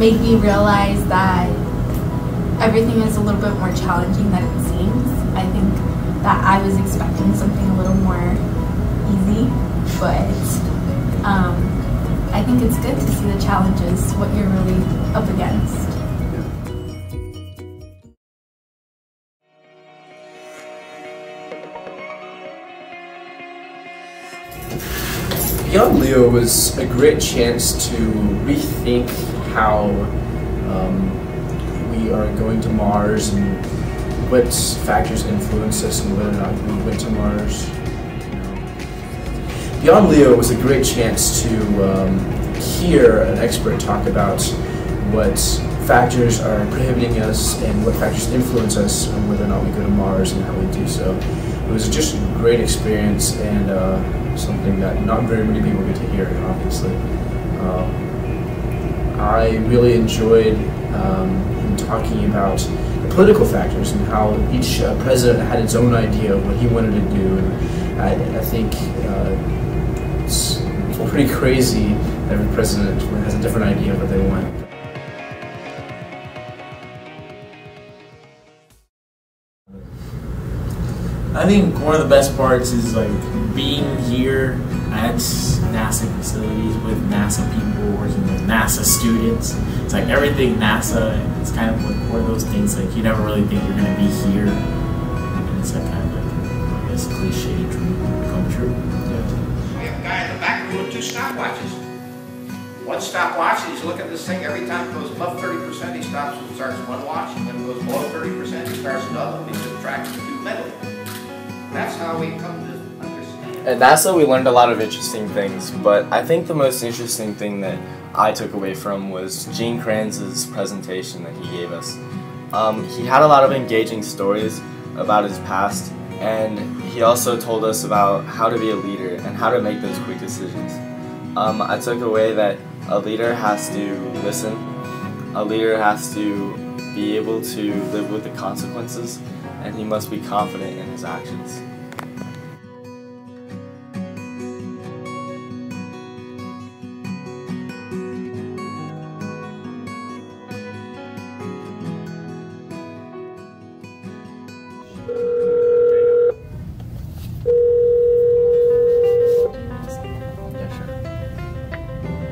made me realize that everything is a little bit more challenging than it seems. I think that I was expecting something a little more easy, but I think it's good to see the challenges, what you're really up against. Beyond Leo was a great chance to rethink how we are going to Mars and what factors influence us and whether or not we went to Mars. Beyond Leo was a great chance to hear an expert talk about what factors are prohibiting us and what factors influence us and whether or not we go to Mars and how we do so. It was just a great experience and something that not very many people get to hear, obviously. I really enjoyed him talking about the political factors and how each president had its own idea of what he wanted to do. And I think it's pretty crazy that every president has a different idea of what they want. I think one of the best parts is like being here at NASA facilities with NASA people, working with NASA students. It's like everything NASA, and it's kind of like one of those things like you never really think you're going to be here, and it's like kind of like this cliche dream come true. Yeah. We have a guy in the back room with 2 stopwatches. One stopwatch, and he's looking at this thing every time it goes above 30%, he stops and starts one watch, and when it goes below 30%, he starts another one. He subtracts the 2 mentally. That's how we come to understand. At NASA, we learned a lot of interesting things, but I think the most interesting thing that I took away from was Gene Kranz's presentation that he gave us. He had a lot of engaging stories about his past, and he also told us about how to be a leader and how to make those quick decisions. I took away that a leader has to listen, a leader has to be able to live with the consequences, and he must be confident in his actions.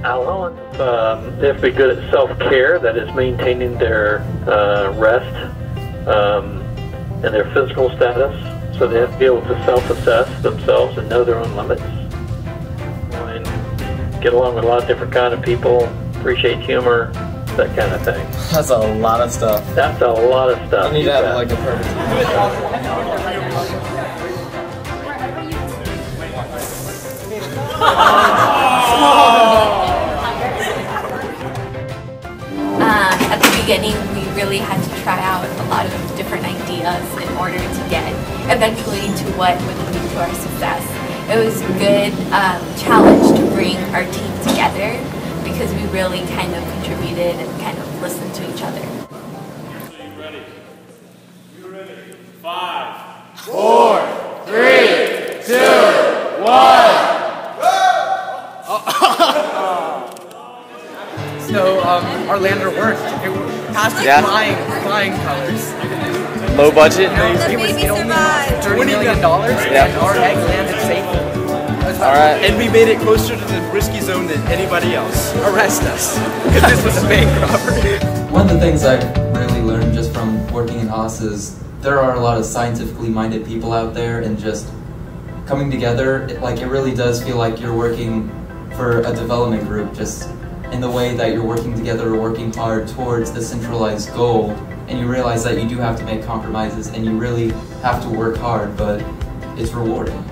Hello, they have to be good at self-care, that is maintaining their rest and their physical status, so they have to be able to self-assess themselves and know their own limits. And get along with a lot of different kind of people, appreciate humor, that kind of thing. That's a lot of stuff. That's a lot of stuff. You need to have like a perfect At the beginning, we really had to try out a lot of different ideas in order to get eventually to what would lead to our success. It was a good challenge to bring our team together because we really kind of contributed and kind of listened to each other. You ready? You ready? 5, 4, 3, 2, 1. So our lander worked. It passed with flying colors. Low budget. It only $30 million, and our egg landed safely. All right. And we made it closer to the risky zone than anybody else. Arrest us, because this was a bank robbery. One of the things I really learned just from working in Haas is there are a lot of scientifically minded people out there, and just coming together, it really does feel like you're working for a development group, just in the way that you're working together or working hard towards the centralized goal, and you realize that you do have to make compromises and you really have to work hard, but it's rewarding.